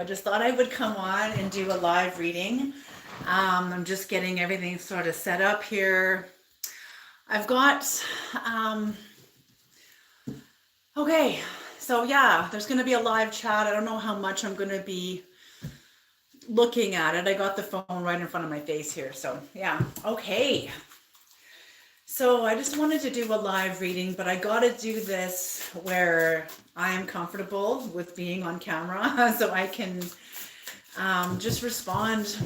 I just thought I would come on and do a live reading. I'm just getting everything sort of set up here. I've got, um, okay, so yeah, there's going to be a live chat. I don't know how much I'm going to be looking at it. I got the phone right in front of my face here. So yeah, okay. So I just wanted to do a live reading, but I got to do this where I am comfortable with being on camera so I can just respond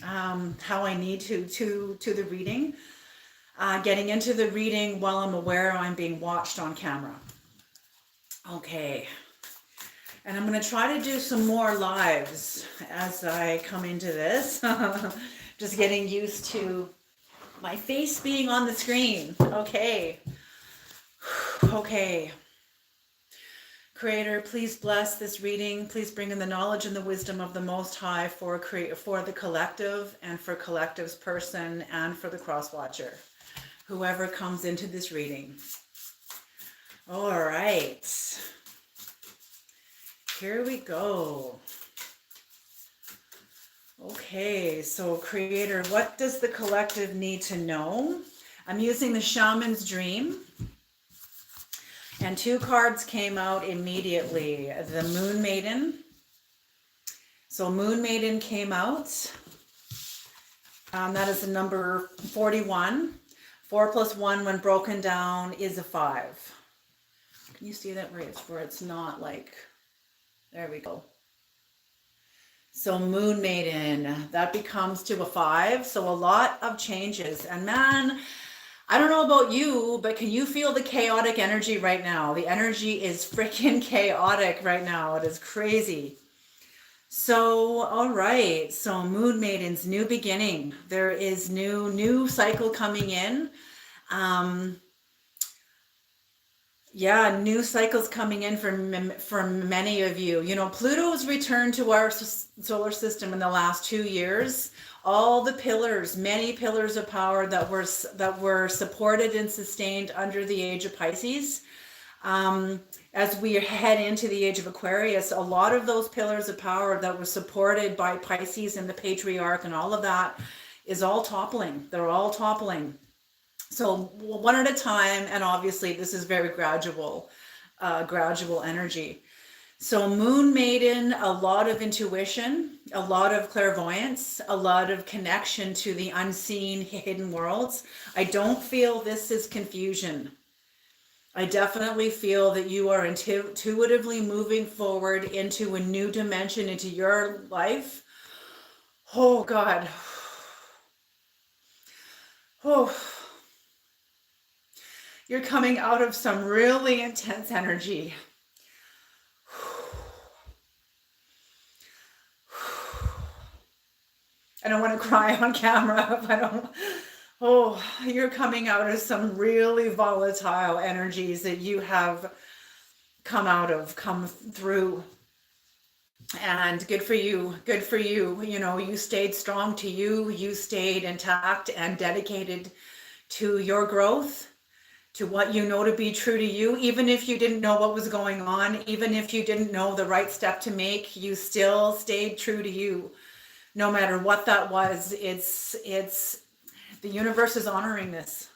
how I need to the reading. Getting into the reading while I'm aware I'm being watched on camera. Okay. And I'm going to try to do some more lives as I come into this. Just getting used to my face being on the screen. Okay. Okay. Creator, please bless this reading. Please bring in the knowledge and the wisdom of the Most High for the collective and for collective's person and for the cross watcher, whoever comes into this reading. All right. Here we go. Okay, so Creator, what does the collective need to know? I'm using the Shaman's Dream. And two cards came out immediately. The Moon Maiden. So Moon Maiden came out. That is the number 41. 4 plus 1 when broken down is a 5. Can you see that where it's not like, there we go. So Moon Maiden, that becomes to a 5. So a lot of changes. And man, I don't know about you, but can you feel the chaotic energy right now? The energy is freaking chaotic right now. It is crazy. So, all right. So Moon Maidens, new beginning. There is new cycle coming in. Yeah, new cycles coming in for many of you. You know, Pluto's returned to our solar system in the last 2 years. All the pillars, many pillars of power that were supported and sustained under the age of Pisces. As we head into the age of Aquarius, a lot of those pillars of power that were supported by Pisces and the patriarch and all of that is all toppling. They're all toppling. So one at a time, and obviously this is very gradual energy. So Moon Maiden, a lot of intuition, a lot of clairvoyance, a lot of connection to the unseen hidden worlds. I don't feel this is confusion. I definitely feel that you are intuitively moving forward into a new dimension, into your life. Oh God. Oh. You're coming out of some really intense energy. I don't want to cry on camera if I don't. Oh, you're coming out of some really volatile energies that you have come through. And good for you. Good for you. You know, you stayed strong to you. You stayed intact and dedicated to your growth, to what you know to be true to you. Even if you didn't know what was going on, even if you didn't know the right step to make, you still stayed true to you. No matter what that was, it's the universe is honoring this.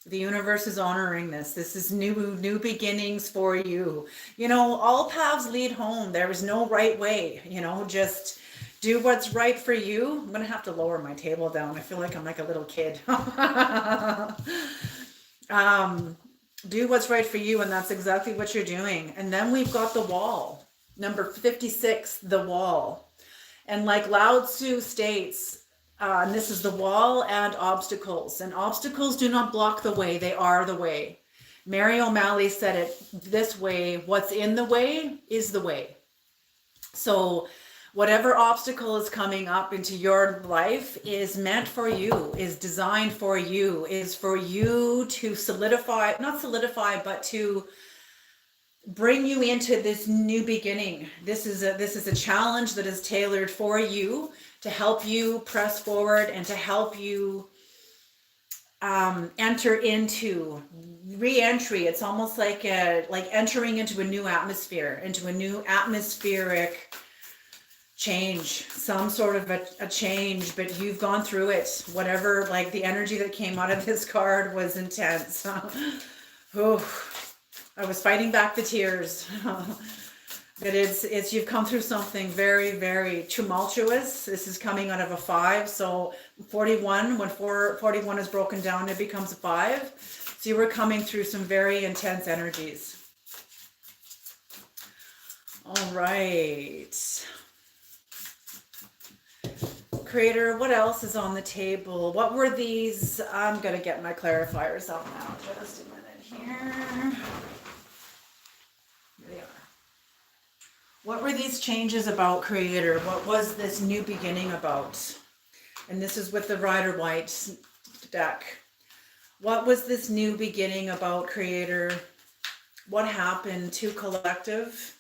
The universe is honoring this. This is new beginnings for you. You know, all paths lead home. There is no right way. You know, just do what's right for you. I'm gonna have to lower my table down. I feel like I'm like a little kid. Do what's right for you, and that's exactly what you're doing. And then we've got the wall, number 56, the wall. And like Lao Tzu states, and this is the wall and obstacles. And obstacles do not block the way, they are the way. Mary O'Malley said it this way: what's in the way is the way. So whatever obstacle is coming up into your life is meant for you, is designed for you, is for you to not solidify, but to bring you into this new beginning. This is a challenge that is tailored for you to help you press forward and to help you enter into re-entry. It's almost like entering into a new atmosphere, into a new atmospheric change, some sort of a change, but you've gone through it. Whatever, like the energy that came out of this card was intense. Oh, I was fighting back the tears. But it's you've come through something very, very tumultuous. This is coming out of a 5. So 41, when 41 is broken down, it becomes a 5. So you were coming through some very intense energies. All right. Creator, what else is on the table? What were these? I'm going to get my clarifiers out now. Just a minute here. Here they are. What were these changes about, Creator? What was this new beginning about? And this is with the Rider White deck. What was this new beginning about, Creator? What happened to Collective?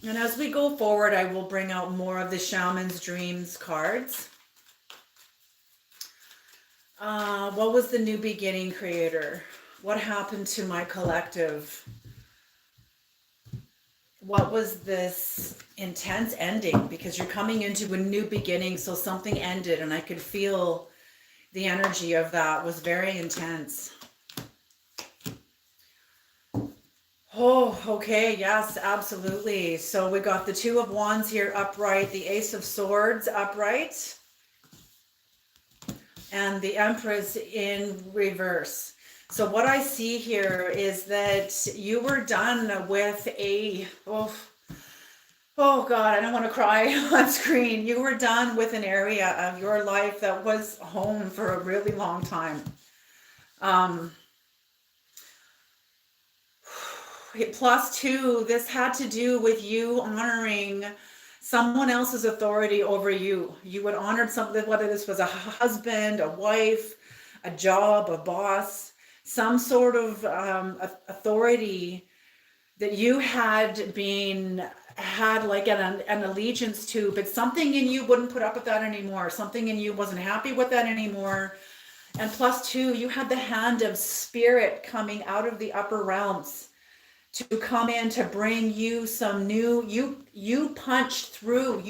And as we go forward, I will bring out more of the Shaman's Dreams cards. What was the new beginning, Creator? What happened to my collective? What was this intense ending? Because you're coming into a new beginning, so something ended, and I could feel the energy of that was very intense. Oh, okay. Yes, absolutely. So we got the 2 of Wands here upright, the Ace of Swords upright, and the Empress in reverse. So what I see here is that you were done with oh God, I don't want to cry on screen. You were done with an area of your life that was home for a really long time. +2, this had to do with you honoring someone else's authority over you. You would honor something, whether this was a husband, a wife, a job, a boss, some sort of authority that you had like an allegiance to, but something in you wouldn't put up with that anymore. Something in you wasn't happy with that anymore. And +2, you had the hand of spirit coming out of the upper realms to come in to bring you some new, you punched through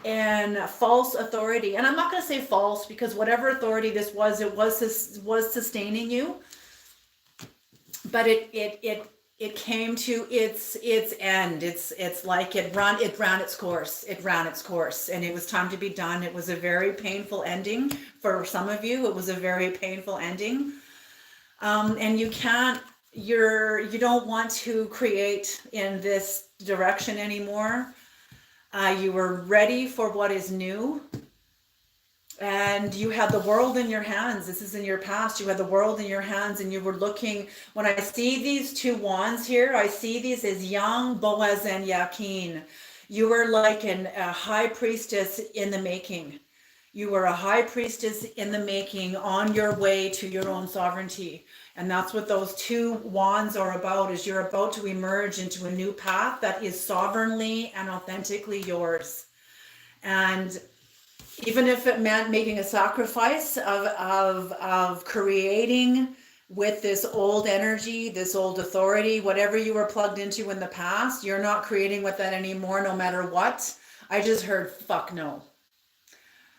and false authority. And I'm not going to say false, because whatever authority this was, it was sustaining you, but it came to its end. It's like it ran its course, and it was time to be done. It was a very painful ending for some of you. It was a very painful ending. And you don't want to create in this direction anymore. You were ready for what is new, and you had the world in your hands. This is in your past. You had the world in your hands, and you were looking. When I see these 2 wands here, I see these as young Boaz and Yakin. You were like a high priestess in the making. You were a high priestess in the making, on your way to your own sovereignty. And that's what those 2 wands are about, is you're about to emerge into a new path that is sovereignly and authentically yours. And even if it meant making a sacrifice of creating with this old energy, this old authority, whatever you were plugged into in the past, you're not creating with that anymore, no matter what. I just heard, fuck no.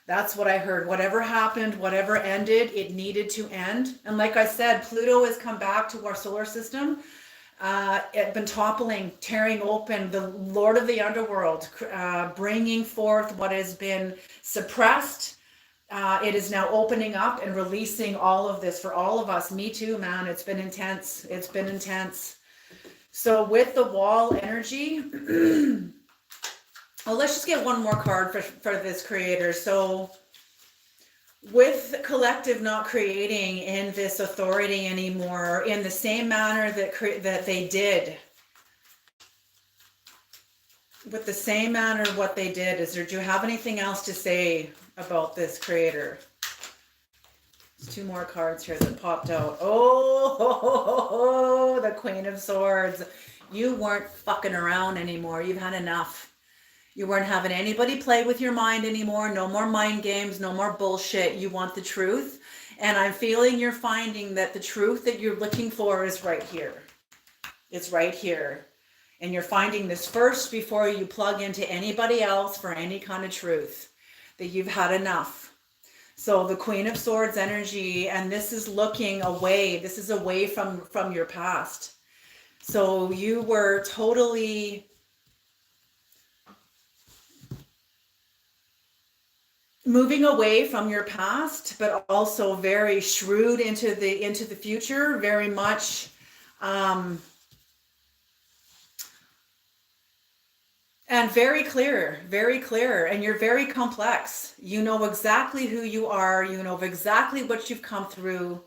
That's what I heard. Whatever happened, whatever ended, it needed to end. And like I said, Pluto has come back to our solar system. It's been toppling, tearing open, the Lord of the Underworld, bringing forth what has been suppressed. It is now opening up and releasing all of this for all of us. Me too, man. It's been intense. It's been intense. So with the wall energy... Well, let's just get one more card for this, Creator. So with collective not creating in this authority anymore in the same manner that they did, with the same manner what they did, do you have anything else to say about this, Creator? There's 2 more cards here that popped out. Oh, the Queen of Swords. You weren't fucking around anymore. You've had enough. You weren't having anybody play with your mind anymore. No more mind games, no more bullshit. You want the truth. And I'm feeling you're finding that the truth that you're looking for is right here. It's right here. And you're finding this first before you plug into anybody else for any kind of truth, that you've had enough. So the Queen of Swords energy, and this is looking away. This is away from your past. So you were totally moving away from your past, but also very shrewd into the future, very much and very clear, and you're very complex. You know exactly who you are, you know exactly what you've come through,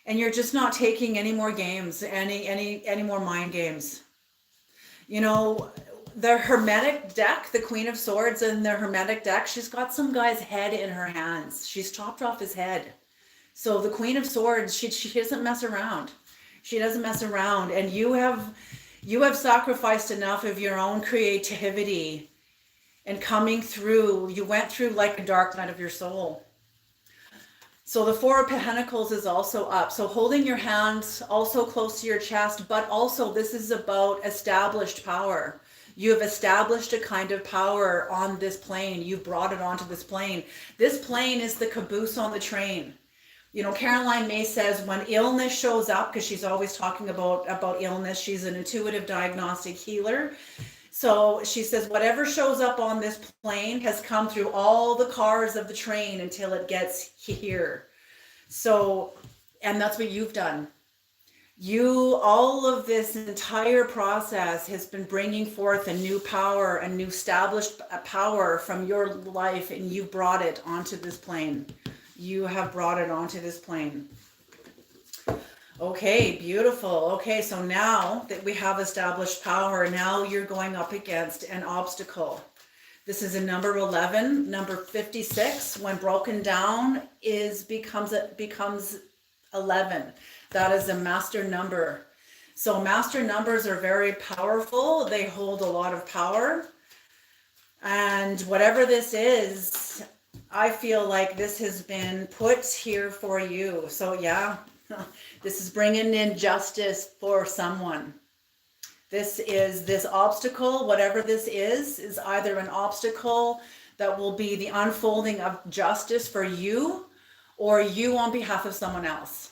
and you're just not taking any more games, any more mind games. You know, the Hermetic deck, the Queen of Swords in the Hermetic deck, she's got some guy's head in her hands. She's chopped off his head. So the Queen of Swords, she doesn't mess around. She doesn't mess around. And you have sacrificed enough of your own creativity and coming through. You went through like a dark night of your soul. So the Four of Pentacles is also up. So holding your hands also close to your chest, but also this is about established power. You have established a kind of power on this plane. You've brought it onto this plane. This plane is the caboose on the train. You know, Caroline May says when illness shows up, because she's always talking about illness, she's an intuitive diagnostic healer. So she says whatever shows up on this plane has come through all the cars of the train until it gets here. So, and that's what you've done. All of this entire process has been bringing forth a new power, a new established power from your life, and you brought it onto this plane. You have brought it onto this plane. Okay, beautiful. Okay, so now that we have established power, now you're going up against an obstacle. This is a number 11, number 56. When broken down becomes 11. That is a master number. So master numbers are very powerful. They hold a lot of power. And whatever this is, I feel like this has been put here for you. So yeah, this is bringing in justice for someone. This obstacle, whatever this is either an obstacle that will be the unfolding of justice for you, or you on behalf of someone else.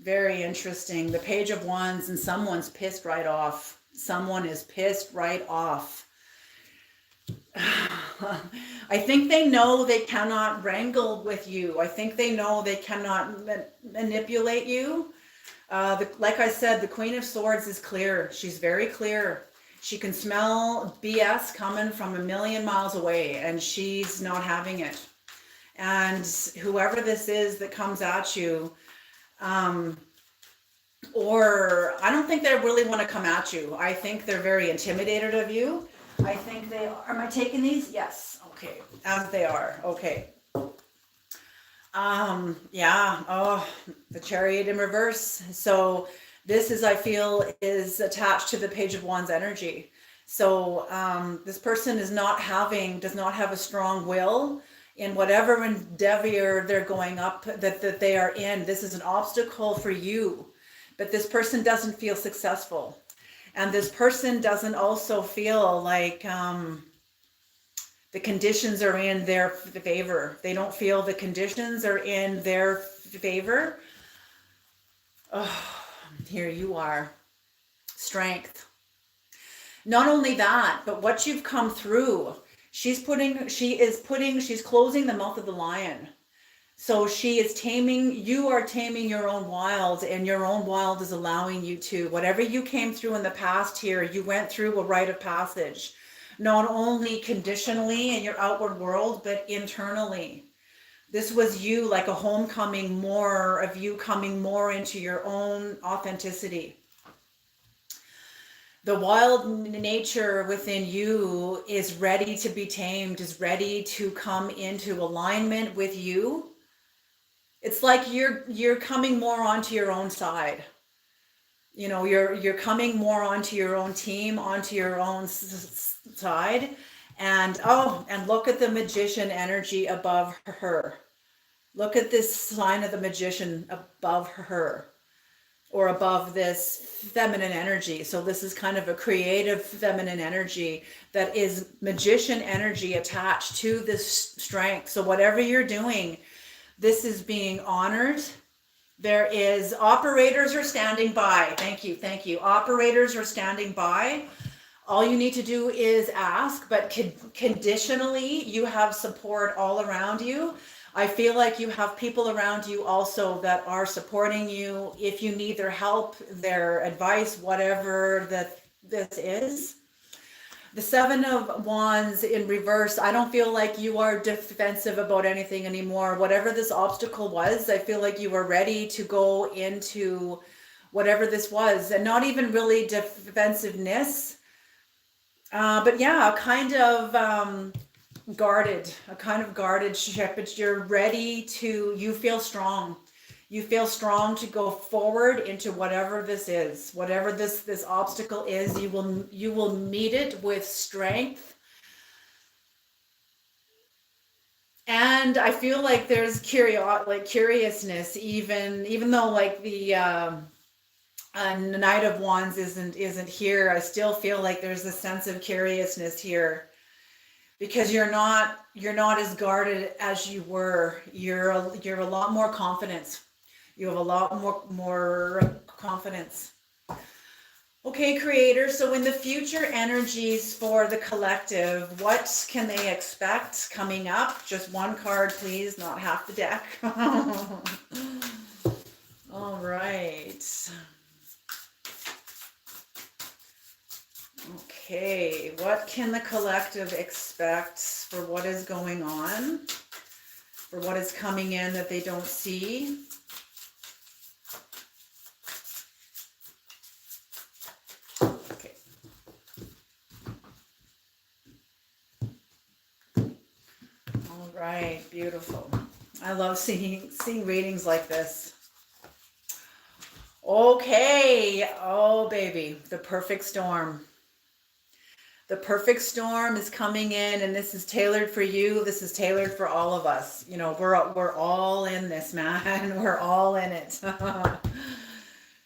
Very interesting. The Page of Wands, and someone's pissed right off. Someone is pissed right off. I think they know they cannot wrangle with you. I think they know they cannot manipulate you. Like I said, the Queen of Swords is clear. She's very clear. She can smell BS coming from a million miles away, and she's not having it. And whoever this is that comes at you, or I don't think they really want to come at you. I think they're very intimidated of you. I think they are. Am I taking these? Yes. Okay. As they are. Okay. Yeah. Oh, the Chariot in reverse. So this is, I feel, is attached to the Page of Wands energy. So this person does not have a strong will in whatever endeavor they're going up that they are in. This is an obstacle for you, but this person doesn't feel successful. And this person doesn't also feel like the conditions are in their favor. They don't feel the conditions are in their favor. Oh, here you are. Strength. Not only that, but what you've come through, she's closing the mouth of the lion. So she is you are taming your own wild, and your own wild is allowing you to. Whatever you came through in the past here, you went through a rite of passage, not only conditionally in your outward world, but internally. This was you, like a homecoming, more of you coming more into your own authenticity. The wild nature within you is ready to be tamed, is ready to come into alignment with you. It's like you're coming more onto your own side. You know, you're coming more onto your own team, onto your own side. And and look at the Magician energy above her. Look at this sign of the Magician above her. or above this feminine energy. So this is kind of a creative feminine energy that is magician energy attached to this strength. So whatever you're doing, this is being honored. There is operators are standing by. Thank you. Thank you. Operators are standing by. All you need to do is ask, but conditionally, you have support all around you. I feel like you have people around you also that are supporting you if you need their help, their advice, whatever that this is. The Seven of Wands in reverse, I don't feel like you are defensive about anything anymore. Whatever this obstacle was, I feel like you were ready to go into whatever this was, and not even really defensiveness, but yeah, a kind of guarded ship. But you're ready to, you feel strong. You feel strong to go forward into whatever this is, whatever this obstacle is. You will meet it with strength. And I feel like there's curiousness, even though like the Knight of Wands isn't here. I still feel like there's a sense of curiousness here, because you're not as guarded as you were. You're a lot more confident. You have a lot more confidence. Okay, creator. So in the future energies for the collective, what can they expect coming up? Just one card, please, not half the deck. All right. Okay, what can the collective expect for what is going on? For what is coming in that they don't see? Okay. All right, beautiful. I love seeing readings like this. Okay, oh baby, the perfect storm. The perfect storm is coming in, and this is tailored for you. This is tailored for all of us. You know, we're all in this, man. We're all in it.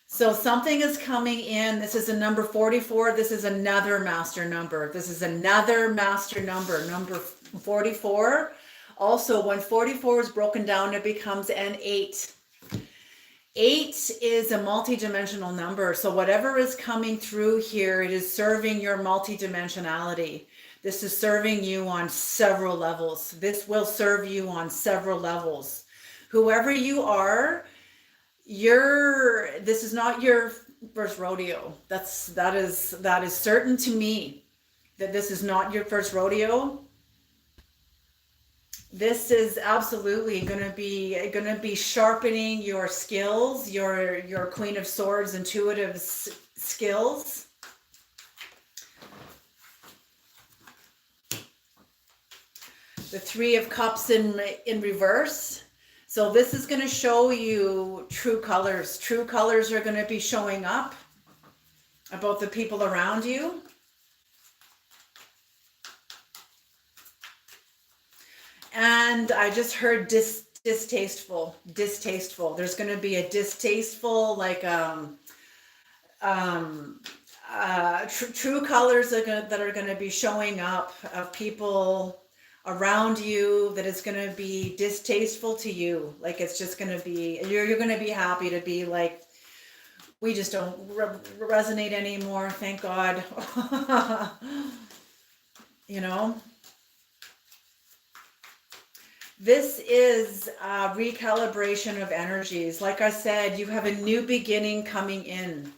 So something is coming in. This is a number 44. This is another master number. This is another master number, number 44. Also, when 44 is broken down, it becomes an 8. 8 is a multidimensional number. So whatever is coming through here, it is serving your multidimensionality. This is serving you on several levels. This will serve you on several levels. Whoever you are, this is not your first rodeo. That is certain to me, that this is not your first rodeo. This is absolutely going to be sharpening your skills, your Queen of Swords intuitive skills. The Three of Cups in reverse. So this is going to show you true colors. True colors are going to be showing up about the people around you. And I just heard distasteful. There's going to be a distasteful, like true colors that are going to be showing up of people around you that is going to be distasteful to you. Like it's just going to be, you're going to be happy to be like, we just don't resonate anymore. Thank God. You know. This is a recalibration of energies. Like I said, you have a new beginning coming in.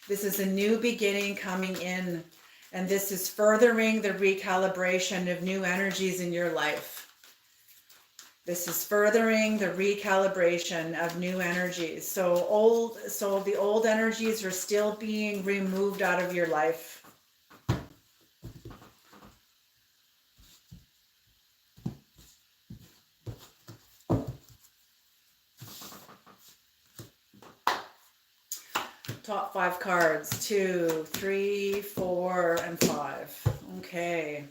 This is a new beginning coming in. And this is furthering the recalibration of new energies in your life. This is furthering the recalibration of new energies. So the old energies are still being removed out of your life. Top 5 cards, 2, 3, 4, and 5. Okay.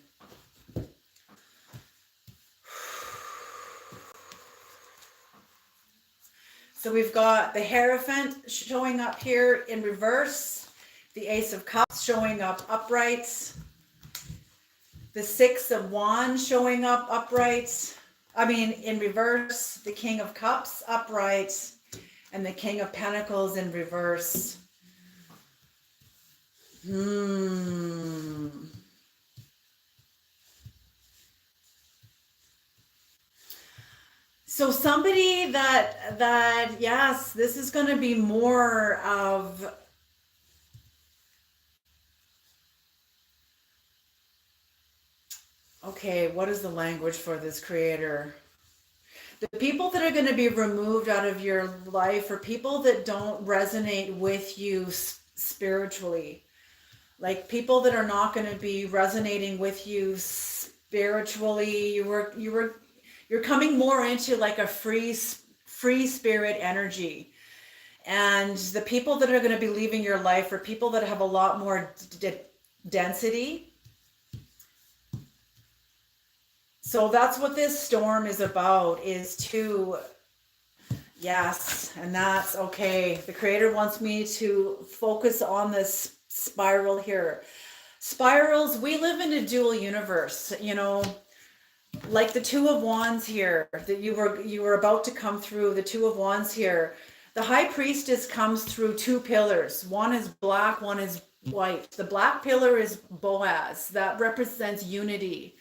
So we've got the Hierophant showing up here in reverse, the Ace of Cups showing up upright, the Six of Wands showing up upright, in reverse, the King of Cups upright, and the King of Pentacles in reverse. So somebody that yes, this is going to be more of, okay, what is the language for this, creator? The people that are going to be removed out of your life are people that don't resonate with you spiritually. Like people that are not going to be resonating with you spiritually. You're coming more into like a free spirit energy. And the people that are going to be leaving your life are people that have a lot more density. So that's what this storm is about, is to, yes, and that's okay. The creator wants me to focus on this spiral here. Spirals, we live in a dual universe, like the Two of Wands here that you were about to come through, the Two of Wands here. The High Priestess comes through two pillars. One is black, one is white. The black pillar is Boaz. That represents unity.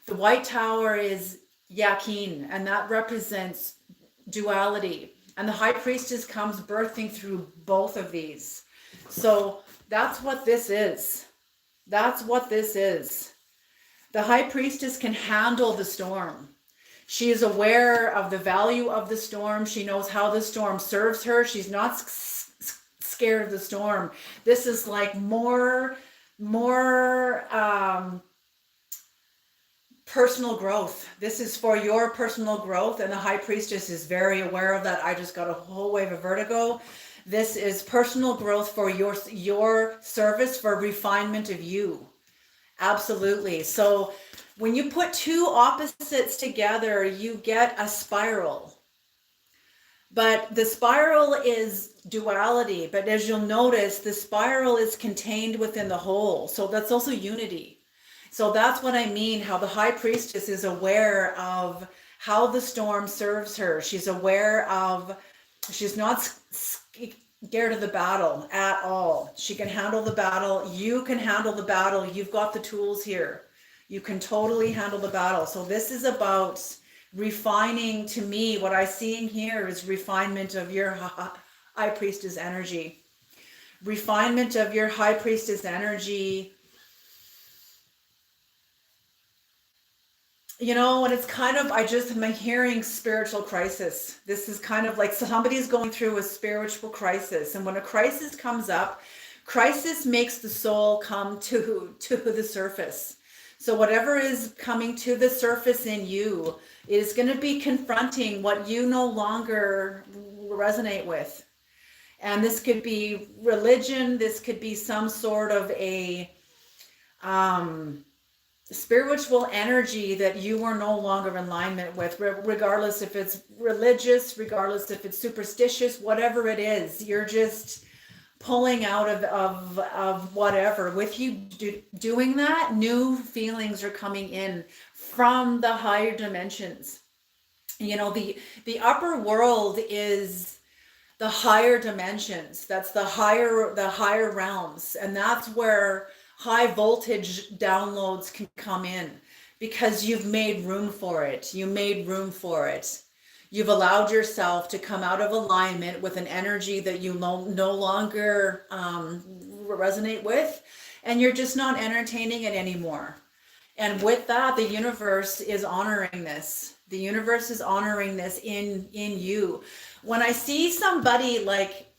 The white tower is Yakin, and that represents duality. And the High Priestess comes birthing through both of these. So that's what this is. That's what this is. The High Priestess can handle the storm. She is aware of the value of the storm. She knows how the storm serves her. She's not scared of the storm. This is like more personal growth. This is for your personal growth, and the High Priestess is very aware of that. I just got a whole wave of vertigo. This is personal growth for your service, for refinement of you. Absolutely. So when you put two opposites together, you get a spiral. But the spiral is duality. But as you'll notice, the spiral is contained within the whole. So that's also unity. So that's what I mean, how the High Priestess is aware of how the storm serves her. She's aware of, she's not scared of the battle at all. She can handle the battle. You can handle the battle. You've got the tools here. You can totally handle the battle. So this is about refining. To me, what I see in here is refinement of your High Priestess energy. Refinement of your High Priestess energy. And it's kind of, I'm hearing spiritual crisis. This is kind of like somebody's going through a spiritual crisis. And when a crisis comes up, crisis makes the soul come to the surface. So whatever is coming to the surface in you is going to be confronting what you no longer resonate with. And this could be religion. This could be some sort of a, spiritual energy that you are no longer in alignment with, regardless if it's religious, regardless if it's superstitious, whatever it is, you're just pulling out of whatever. With you doing that, new feelings are coming in from the higher dimensions. The upper world is the higher dimensions. That's the higher realms, and that's where high voltage downloads can come in, because you've made room for it. You made room for it. You've allowed yourself to come out of alignment with an energy that you no longer resonate with, and you're just not entertaining it anymore. And with that, the universe is honoring this. The universe is honoring this in you. When I see somebody, like,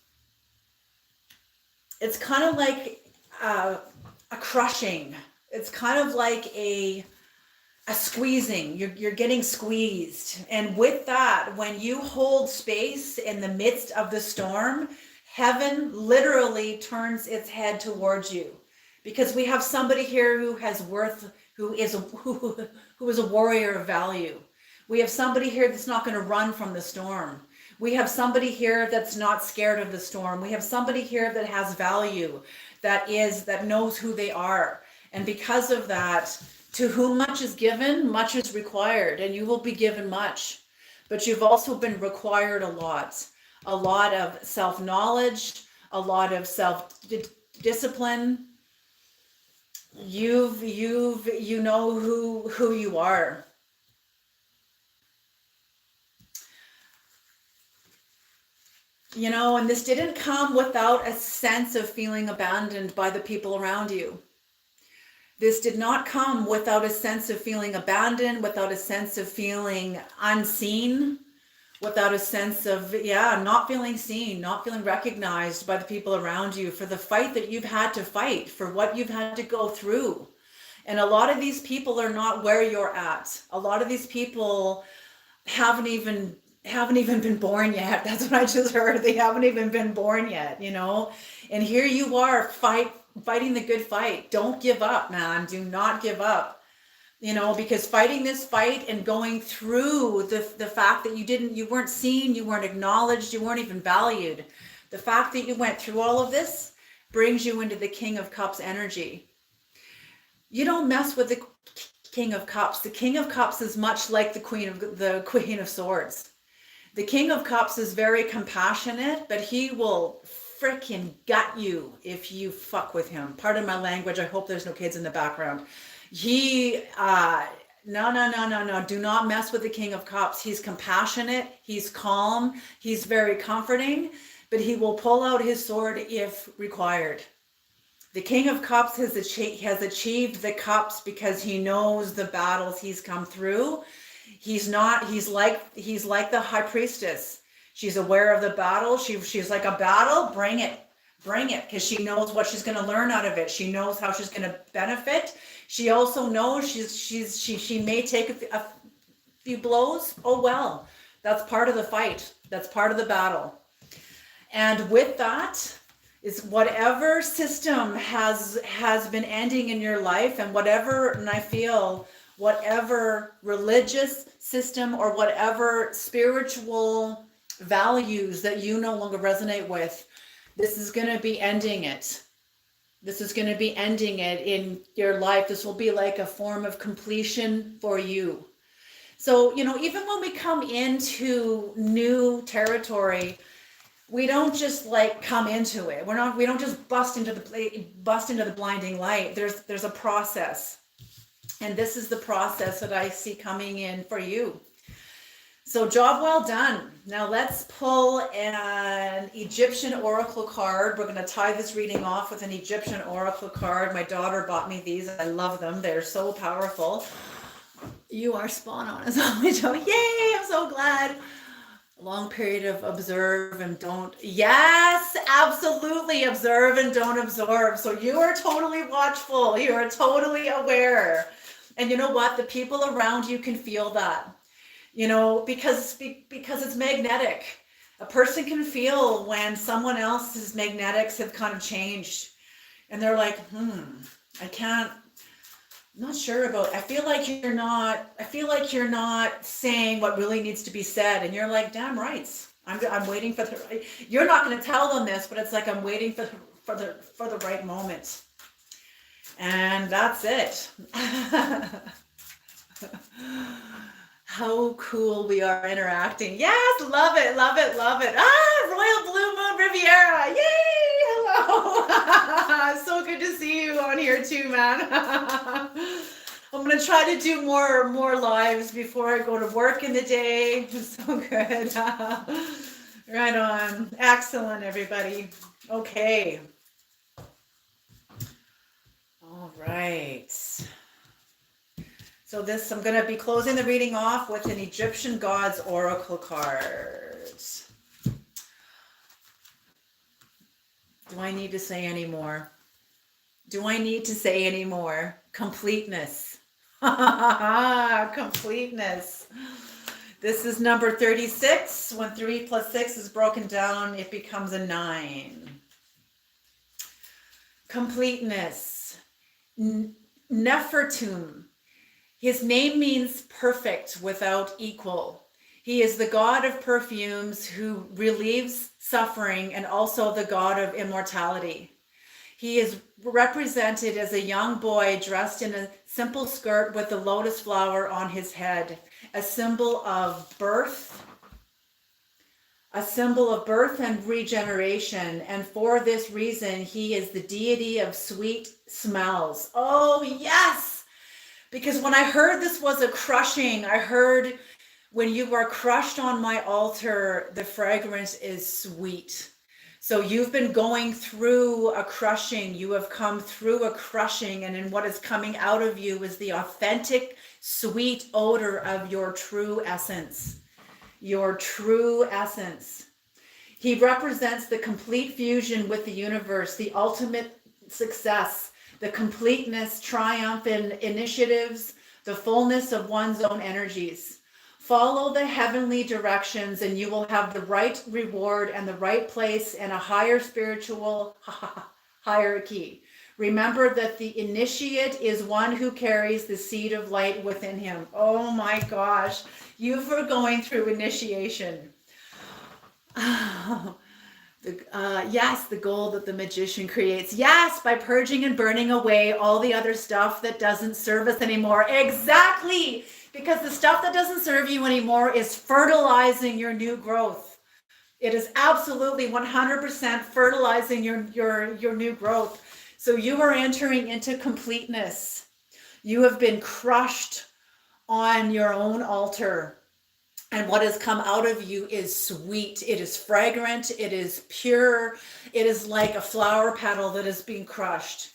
it's kind of like a crushing. It's kind of like a squeezing. You're getting squeezed. And with that, when you hold space in the midst of the storm, heaven literally turns its head towards you, because we have somebody here who has worth, who is a warrior of value. We have somebody here that's not going to run from the storm. We have somebody here that's not scared of the storm. We have somebody here that has value, that knows who they are. And because of that, to whom much is given, much is required, and you will be given much. But you've also been required a lot of self-knowledge, a lot of self-discipline. You know who you are. You know, and this didn't come without a sense of feeling abandoned by the people around you. This did not come without a sense of feeling abandoned, without a sense of feeling unseen, without a sense of, yeah, not feeling seen, not feeling recognized by the people around you for the fight that you've had to fight, for what you've had to go through. And a lot of these people are not where you're at. A lot of these people haven't even been born yet. That's what I just heard. They haven't even been born yet, you know? And here you are fighting the good fight. Don't give up, man. Do not give up. You know, because fighting this fight and going through the fact that you weren't seen, you weren't acknowledged, you weren't even valued. The fact that you went through all of this brings you into the King of Cups energy. You don't mess with the King of Cups. The King of Cups is much like the Queen of Swords. The King of Cups is very compassionate, but he will freaking gut you if you fuck with him. Pardon my language. I hope there's no kids in the background. No. Do not mess with the King of Cups. He's compassionate. He's calm. He's very comforting, but he will pull out his sword if required. The King of Cups has achieved the cups because he knows the battles he's come through. He's like the High Priestess. She's aware of the battle. She's like, a battle, bring it, because she knows what she's going to learn out of it. She knows how she's going to benefit. She also knows she may take a few blows. Oh well, that's part of the fight. That's part of the battle. And with that is whatever system has been ending in your life, and I feel whatever religious system or whatever spiritual values that you no longer resonate with, this is going to be ending it. This is going to be ending it in your life. This will be like a form of completion for you. So, you know, even when we come into new territory, we don't just like come into it. We don't just bust into the blinding light. There's a process. And this is the process that I see coming in for you. So job well done. Now let's pull an Egyptian oracle card. We're going to tie this reading off with an Egyptian oracle card. My daughter bought me these. I love them. They're so powerful. You are spot on as always, Joe. Yay, I'm so glad. Long period of observe and don't. Yes, absolutely. Observe and don't absorb. So you are totally watchful. You are totally aware. And you know what? The people around you can feel that. You know, because it's magnetic. A person can feel when someone else's magnetics have kind of changed. And they're like, I'm not sure about, I feel like you're not saying what really needs to be said. And you're like, damn right. I'm waiting for you're not going to tell them this, but it's like, I'm waiting for the right moment. And that's it. How cool we are interacting. Yes, love it. Royal Blue Moon Riviera. Yay, hello. So good to see you on here too, man. I'm going to try to do more lives before I go to work in the day. So good. Right on. Excellent, everybody. Okay. All right. So I'm going to be closing the reading off with an Egyptian Gods Oracle card. Do I need to say any more? Completeness. Completeness. This is number 36. When 3 plus 6 is broken down, it becomes a 9. Completeness. Nefertum. His name means perfect without equal. He is the God of perfumes who relieves suffering and also the God of immortality. He is represented as a young boy dressed in a simple skirt with a lotus flower on his head, a symbol of birth, a symbol of birth and regeneration. And for this reason, he is the deity of sweet smells. Oh, yes! Because when I heard this was a crushing, I heard when you are crushed on my altar, the fragrance is sweet. So you've been going through a crushing, you have come through a crushing, and in what is coming out of you is the authentic, sweet odor of your true essence. Your true essence. He represents the complete fusion with the universe, the ultimate success, the completeness, triumph in initiatives, the fullness of one's own energies. Follow the heavenly directions and you will have the right reward and the right place and a higher spiritual hierarchy. Remember that the initiate is one who carries the seed of light within him. Oh my gosh, you were going through initiation. Yes, the gold that the magician creates. Yes, by purging and burning away all the other stuff that doesn't serve us anymore. Exactly. Because the stuff that doesn't serve you anymore is fertilizing your new growth. It is absolutely 100% fertilizing your new growth. So you are entering into completeness. You have been crushed on your own altar. And what has come out of you is sweet. It is fragrant. It is pure. It is like a flower petal that is being crushed.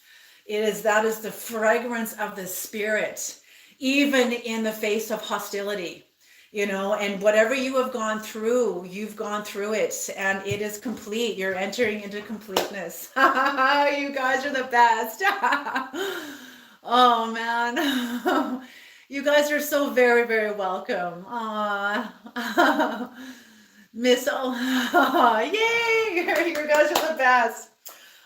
That is the fragrance of the spirit, even in the face of hostility, and whatever you have gone through, you've gone through it and it is complete. You're entering into completeness. You guys are the best. Oh man. You guys are so very, very welcome. Miss, yay, you guys are the best.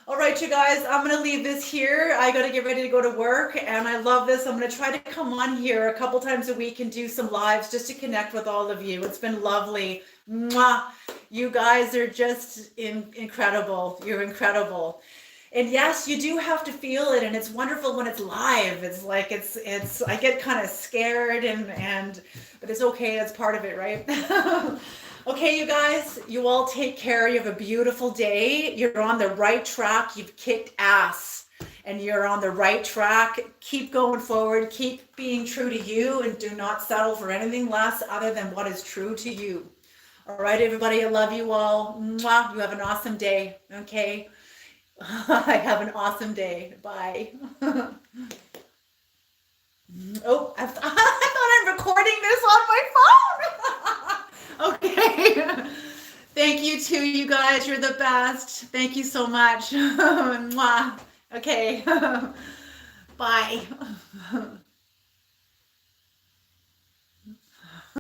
All right, you guys, I'm going to leave this here. I got to get ready to go to work, and I love this. I'm going to try to come on here a couple times a week and do some lives just to connect with all of you. It's been lovely. Mwah. You guys are just incredible. You're incredible. And yes, you do have to feel it, and it's wonderful when it's live. It's like I get kind of scared but it's okay. It's part of it, right? Okay, you guys, you all take care. You have a beautiful day. You're on the right track. You've kicked ass and you're on the right track. Keep going forward. Keep being true to you and do not settle for anything less other than what is true to you. All right, everybody, I love you all. Mwah. You have an awesome day. Okay. I have an awesome day. Bye. Oh, I thought I'm recording this on my phone. Okay. Thank you too, you guys. You're the best. Thank you so much. Mwah. Okay. Bye.